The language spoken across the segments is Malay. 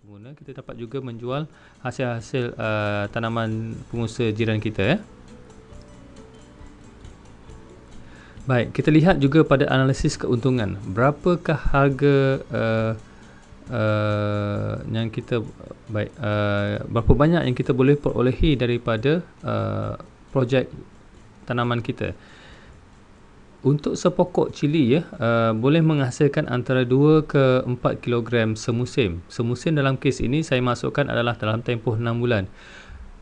guna, kita dapat juga menjual hasil-hasil tanaman pengusaha jiran kita, ya. Baik, kita lihat juga pada analisis keuntungan. Berapakah harga yang kita berapa banyak yang kita boleh perolehi daripada projek tanaman kita. Untuk sepokok cili, ya, boleh menghasilkan antara 2 ke 4 kilogram semusim. Semusim dalam kes ini saya masukkan adalah dalam tempoh 6 bulan.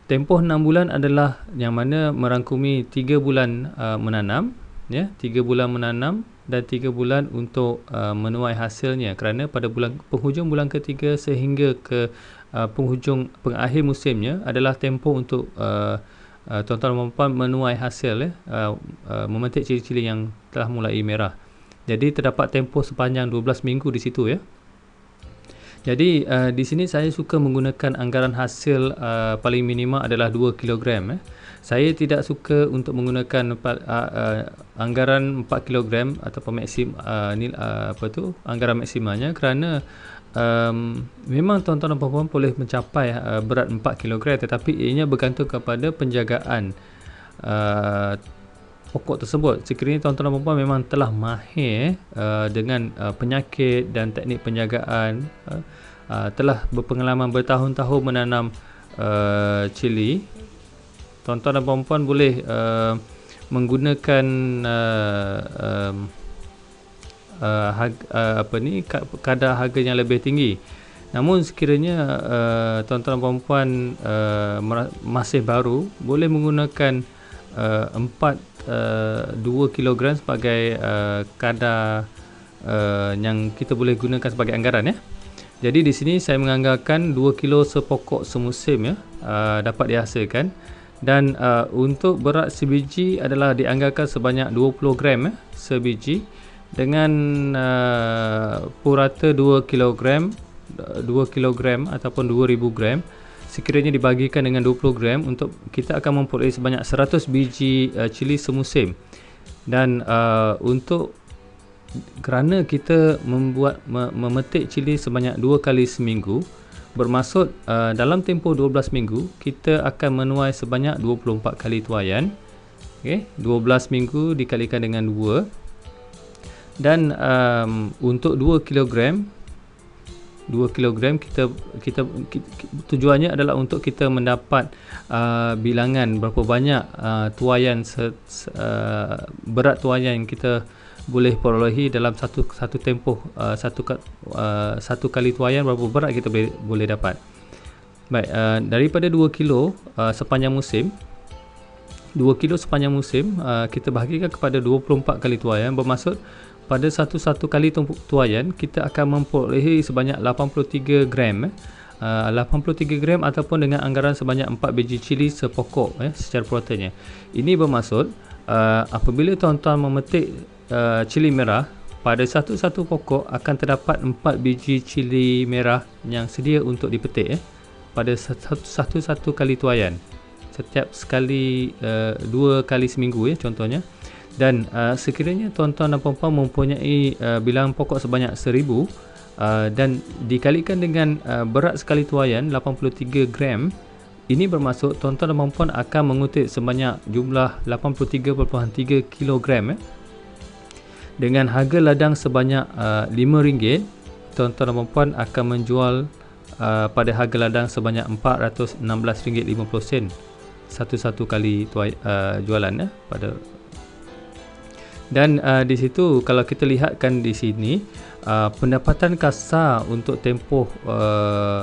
Tempoh 6 bulan adalah yang mana merangkumi 3 bulan menanam, ya, 3 bulan menanam dan 3 bulan untuk menuai hasilnya, kerana pada penghujung bulan ketiga sehingga ke pengakhir musimnya adalah tempoh untuk tuan-tuan dan puan menuai hasil, ya, memetik cili-cili yang telah mulai merah. Jadi terdapat tempoh sepanjang 12 minggu di situ, ya. Jadi di sini saya suka menggunakan anggaran hasil paling minima adalah 2 kilogram, ya. Saya tidak suka untuk menggunakan anggaran 4 kilogram ataupun anggaran maksimanya, kerana memang tuan-tuan dan puan-puan boleh mencapai berat 4 kilogram, tetapi ianya bergantung kepada penjagaan pokok tersebut. Sekiranya tuan-tuan dan puan-puan memang telah mahir dengan penyakit dan teknik penjagaan, telah berpengalaman bertahun-tahun menanam cili, tuan-tuan dan puan-puan boleh menggunakan kadar harga yang lebih tinggi. Namun sekiranya tuan-tuan dan puan-puan masih baru, boleh menggunakan 2 kilogram sebagai kadar yang kita boleh gunakan sebagai anggaran, ya. Jadi di sini saya menganggarkan 2 kilo sepokok semusim, ya, dapat dihasilkan. Dan untuk berat sebiji adalah dianggarkan sebanyak 20 gram, ya, sebiji, dengan purata 2 kilogram ataupun 2000 gram. Sekiranya dibagikan dengan 20 gram, untuk kita akan memperoleh sebanyak 100 biji cili semusim. Dan kerana kita memetik cili sebanyak 2 kali seminggu, bermaksud dalam tempoh 12 minggu kita akan menuai sebanyak 24 kali tuaian. Okey, 12 minggu dikalikan dengan 2. Dan untuk 2 kilogram kita tujuannya adalah untuk kita mendapat bilangan berapa banyak tuaian berat tuaian yang kita boleh perolehi dalam satu tempoh satu kali tuaian, berapa berat kita boleh dapat. Baik, daripada 2 kilo sepanjang musim, 2 kilo sepanjang musim kita bahagikan kepada 24 kali tuaian, bermaksud pada satu kali tuaian kita akan memperolehi sebanyak 83 gram, 83 gram ataupun dengan anggaran sebanyak 4 biji cili sepokok, secara puratanya. Ini bermaksud apabila tuan-tuan memetik cili merah, pada satu pokok akan terdapat 4 biji cili merah yang sedia untuk dipetik, pada satu kali tuaian, setiap sekali 2 kali seminggu, contohnya. Dan sekiranya tuan-tuan dan puan-puan mempunyai bilangan pokok sebanyak 1000 dan dikalikan dengan berat sekali tuaian 83 gram, ini bermaksud tuan-tuan dan puan-puan akan mengutip sebanyak jumlah 83.3 kilogram, dengan harga ladang sebanyak RM5, tuan-tuan dan puan-puan akan menjual pada harga ladang sebanyak RM416.50 satu kali jualan, pada. Dan di situ kalau kita lihatkan di sini, pendapatan kasar untuk tempoh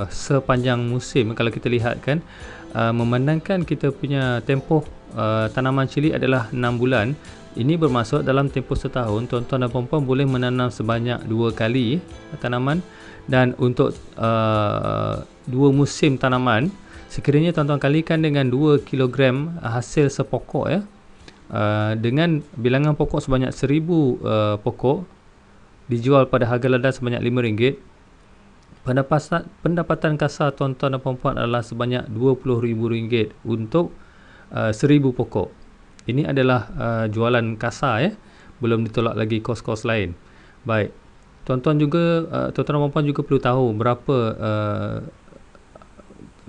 sepanjang musim, kalau kita lihatkan, memandangkan kita punya tempoh tanaman cili adalah 6 bulan. Ini bermaksud dalam tempoh setahun tuan-tuan dan puan-puan boleh menanam sebanyak 2 kali tanaman. Dan untuk 2 musim tanaman, sekiranya tuan-tuan kalikan dengan 2 kilogram hasil sepokok, dengan bilangan pokok sebanyak 1000 pokok, dijual pada harga ladang sebanyak RM5, pendapatan kasar tuan-tuan dan puan-puan adalah sebanyak RM20,000 untuk 1000 pokok. Ini adalah jualan kasar, belum ditolak lagi kos-kos lain. Baik, tuan-tuan juga tuan-tuan dan puan juga perlu tahu berapa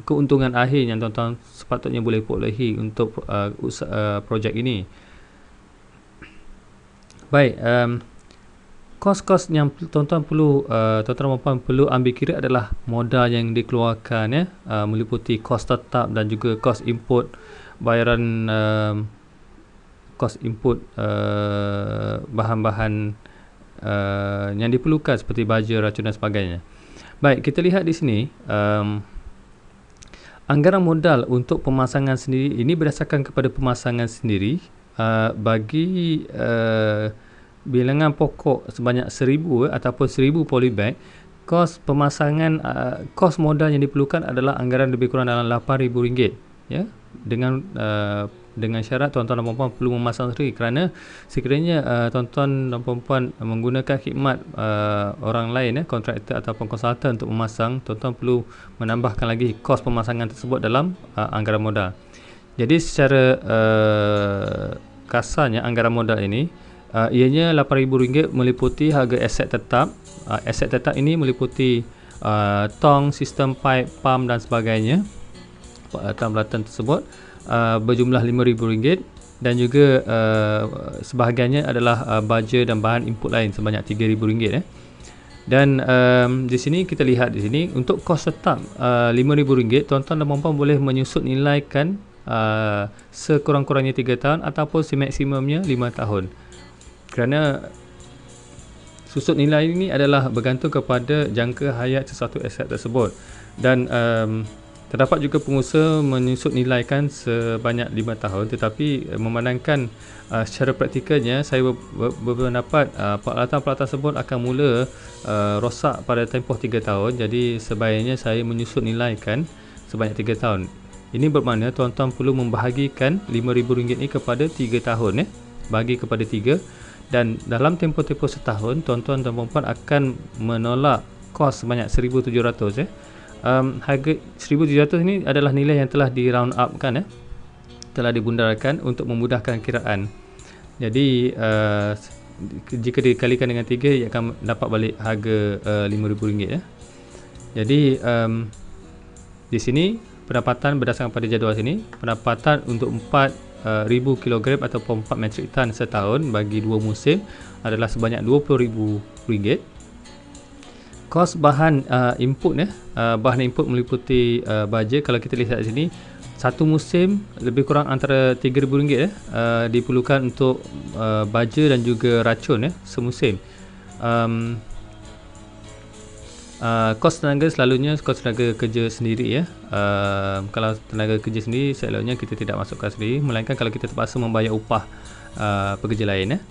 keuntungan akhir yang tuan-tuan sepatutnya boleh perolehi untuk projek ini. Baik, kos-kos yang tuan-tuan perlu tuan-tuan dan puan perlu ambil kira adalah modal yang dikeluarkan, ya, meliputi kos tetap dan juga kos input, bayaran kos input bahan-bahan yang diperlukan seperti baja, racun dan sebagainya. Baik, kita lihat di sini anggaran modal untuk pemasangan sendiri ini berdasarkan kepada pemasangan sendiri bagi bilangan pokok sebanyak 1000 ataupun 1000 polybag. Kos pemasangan kos modal yang diperlukan adalah anggaran lebih kurang dalam RM8,000, ya, dengan syarat tuan-tuan dan puan-puan perlu memasang sendiri, kerana sekiranya tuan-tuan dan puan-puan menggunakan khidmat orang lain, kontraktor ataupun konsultan untuk memasang, tuan-tuan perlu menambahkan lagi kos pemasangan tersebut dalam anggaran modal. Jadi secara kasarnya anggaran modal ini ianya RM8,000 meliputi harga aset tetap. Aset tetap ini meliputi tong, sistem pipe, pump dan sebagainya. Peralatan tersebut berjumlah RM5,000 dan juga sebahagiannya adalah baja dan bahan input lain sebanyak RM3,000. Dan di sini kita lihat di sini untuk kos tetap RM5,000, tuan-tuan dan puan-puan boleh menyusut nilaikan sekurang-kurangnya 3 tahun ataupun semaksimumnya 5 tahun. Kerana susut nilai ini adalah bergantung kepada jangka hayat sesuatu aset tersebut. Dan terdapat juga pengusaha menyusut nilaikan sebanyak 5 tahun, tetapi memandangkan secara praktikalnya saya berpendapat peralatan-peralatan tersebut akan mula rosak pada tempoh 3 tahun. Jadi sebaiknya saya menyusut nilaikan sebanyak 3 tahun. Ini bermakna tuan-tuan perlu membahagikan RM5,000 ini kepada 3 tahun, bagi kepada 3. Dan dalam tempoh-tempoh setahun, tuan-tuan dan puan-puan akan menolak kos sebanyak RM1,700. Harga RM1,700 ini adalah nilai yang telah di round up kan, telah dibundarkan untuk memudahkan kiraan. Jadi jika dikalikan dengan 3, ia akan dapat balik harga RM5,000. Jadi di sini pendapatan berdasarkan pada jadual sini, pendapatan untuk 4,000 kg ataupun 4 metrik tan setahun bagi 2 musim adalah sebanyak RM20,000. Kos bahan input, bahan input meliputi baja. Kalau kita lihat di sini, satu musim lebih kurang antara RM3,000 diperlukan untuk baja dan juga racun semusim. Kos tenaga selalunya kos tenaga kerja sendiri, kalau tenaga kerja sendiri selalunya kita tidak masukkan sendiri, melainkan kalau kita terpaksa membayar upah pekerja lain.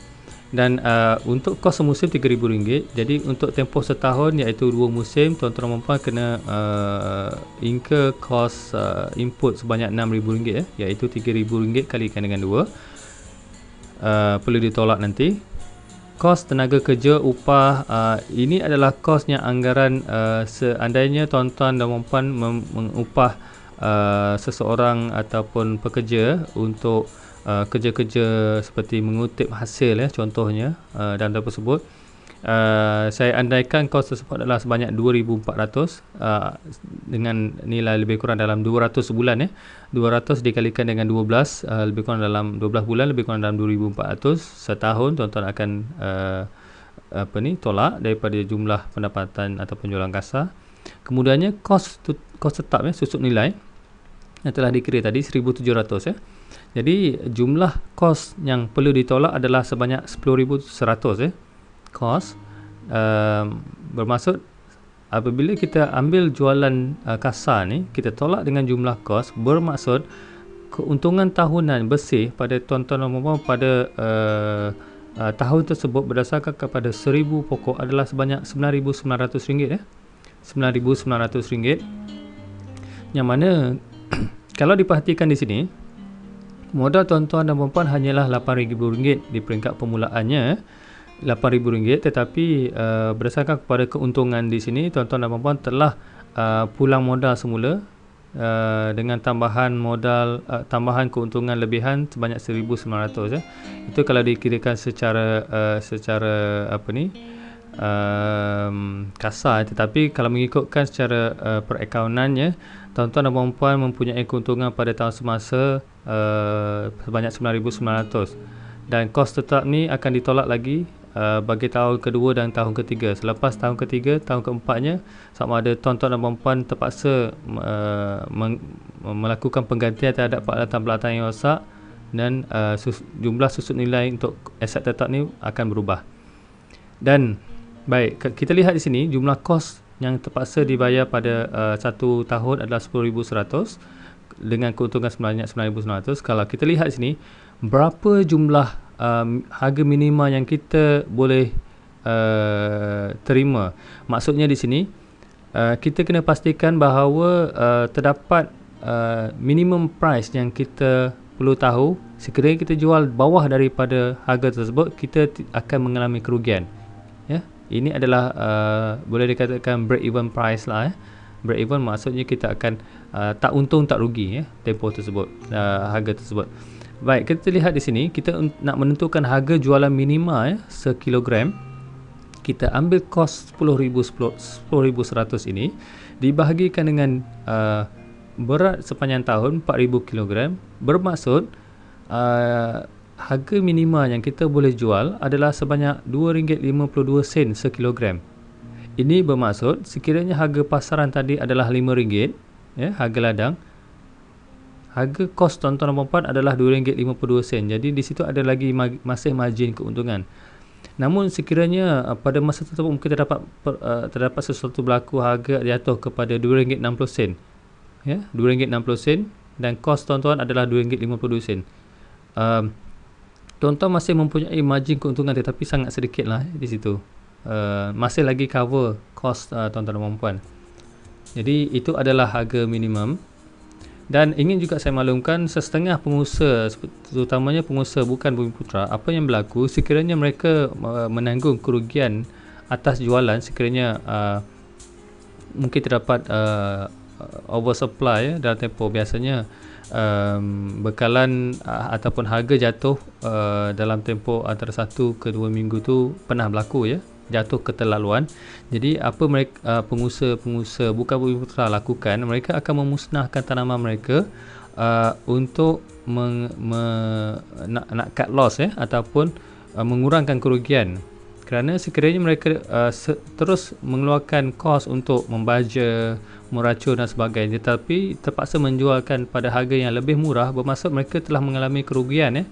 Dan untuk kos semusim RM3,000. Jadi untuk tempoh setahun iaitu 2 musim, tuan-tuan dan puan kena incur kos input sebanyak RM6,000, iaitu RM3,000 kalikan dengan 2. Perlu ditolak nanti. Kos tenaga kerja upah, ini adalah kosnya anggaran seandainya tuan-tuan dan puan mengupah seseorang ataupun pekerja untuk kerja-kerja seperti mengutip hasil, contohnya dalam tersebut. Saya andaikan kos tersebut adalah sebanyak RM2,400 dengan nilai lebih kurang dalam 200 sebulan. 200 dikalikan dengan 12, lebih kurang dalam 12 bulan, lebih kurang dalam RM2,400 setahun. Tuan-tuan akan tolak daripada jumlah pendapatan atau penjualan kasar. Kemudiannya kos tetap, susut nilai yang telah dikira tadi RM1,700. Jadi jumlah kos yang perlu ditolak adalah sebanyak RM10,100. Kos bermaksud apabila kita ambil jualan kasar ni, kita tolak dengan jumlah kos, bermaksud keuntungan tahunan bersih pada tuan-tuan dan puan-puan pada tahun tersebut berdasarkan kepada 1000 pokok adalah sebanyak RM9,900. RM9,900, yang mana kalau diperhatikan di sini, modal tuan-tuan dan puan-puan hanyalah RM8,000 di peringkat permulaannya, RM8,000. Tetapi berdasarkan kepada keuntungan di sini, tuan-tuan dan puan-puan telah pulang modal semula dengan tambahan modal, tambahan keuntungan lebihan sebanyak RM1,900. Itu kalau dikirakan secara kasar, tetapi kalau mengikutkan secara perakaunannya, tuan-tuan dan puan-puan mempunyai keuntungan pada tahun semasa sebanyak 9,900, dan kos tetap ni akan ditolak lagi bagi tahun kedua dan tahun ketiga. Selepas tahun ketiga, tahun keempatnya, sama ada tuan-tuan dan puan-puan terpaksa melakukan penggantian terhadap peralatan-peralatan yang rosak, dan jumlah susut nilai untuk aset tetap ni akan berubah. Dan baik, kita lihat di sini jumlah kos yang terpaksa dibayar pada satu tahun adalah 10,100 dengan keuntungan sebanyak 9,900. Kalau kita lihat di sini, berapa jumlah harga minima yang kita boleh terima. Maksudnya di sini kita kena pastikan bahawa terdapat minimum price yang kita perlu tahu. Sekiranya kita jual bawah daripada harga tersebut, kita akan mengalami kerugian. Ya, ini adalah boleh dikatakan break even price lah. Break even maksudnya kita akan tak untung tak rugi tempoh tersebut, harga tersebut. Baik, kita lihat di sini, kita nak menentukan harga jualan minima sekilogram. Kita ambil kos 10,100 ini dibahagikan dengan berat sepanjang tahun 4,000 kilogram, bermaksud harga minima yang kita boleh jual adalah sebanyak RM2.52 sekilogram. Ini bermaksud sekiranya harga pasaran tadi adalah RM5, harga ladang, harga kos tuan-tuan dan puan-puan adalah RM2.52. Jadi di situ ada lagi masih margin keuntungan. Namun sekiranya pada masa tersebut mungkin terdapat sesuatu berlaku, harga jatuh kepada RM2.60, RM2.60, dan kos tuan-tuan adalah RM2.52. Tuan-tuan masih mempunyai margin keuntungan, tetapi sangat sedikit lah di situ. Masih lagi cover kos tuan-tuan dan puan-puan. Jadi itu adalah harga minimum. Dan ingin juga saya maklumkan, setengah pengusaha, terutamanya pengusaha bukan Bumiputera, apa yang berlaku sekiranya mereka menanggung kerugian atas jualan sekiranya mungkin terdapat oversupply dalam tempoh. Biasanya bekalan ataupun harga jatuh dalam tempoh antara 1 ke 2 minggu tu pernah berlaku, jatuh keterlaluan. Jadi apa mereka pengusaha bukan Bumiputera lakukan, mereka akan memusnahkan tanaman mereka untuk nak cut loss ataupun mengurangkan kerugian. Kerana sekiranya mereka terus mengeluarkan kos untuk membaja, meracun dan sebagainya, tetapi terpaksa menjualkan pada harga yang lebih murah, bermaksud mereka telah mengalami kerugian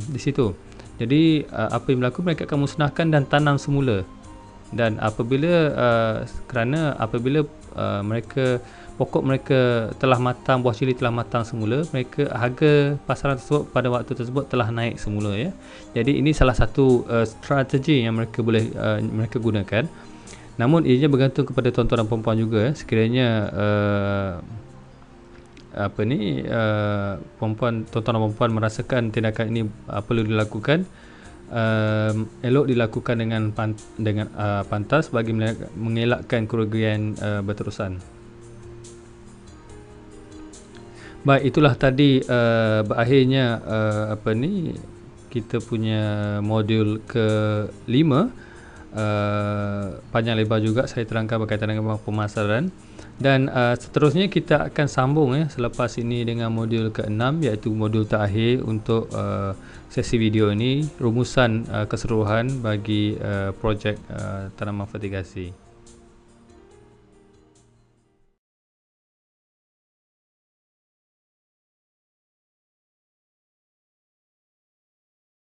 di situ. Jadi apa yang berlaku, mereka akan musnahkan dan tanam semula. Dan apabila pokok mereka telah matang, buah cili telah matang semula, harga pasaran tersebut pada waktu tersebut telah naik semula. Jadi ini salah satu strategi yang mereka gunakan. Namun ianya bergantung kepada tuan-tuan dan puan-puan juga. Sekiranya tuan-tuan dan puan-puan merasakan tindakan ini perlu dilakukan, elok dilakukan dengan pantas bagi mengelakkan kerugian berterusan. Baik, itulah tadi berakhirnya kita punya modul ke-5. Panjang lebar juga saya terangkan berkaitan dengan pemasaran. Dan seterusnya kita akan sambung selepas ini dengan modul ke-6, iaitu modul terakhir untuk sesi video ini, rumusan keseluruhan bagi projek tanaman fertigasi.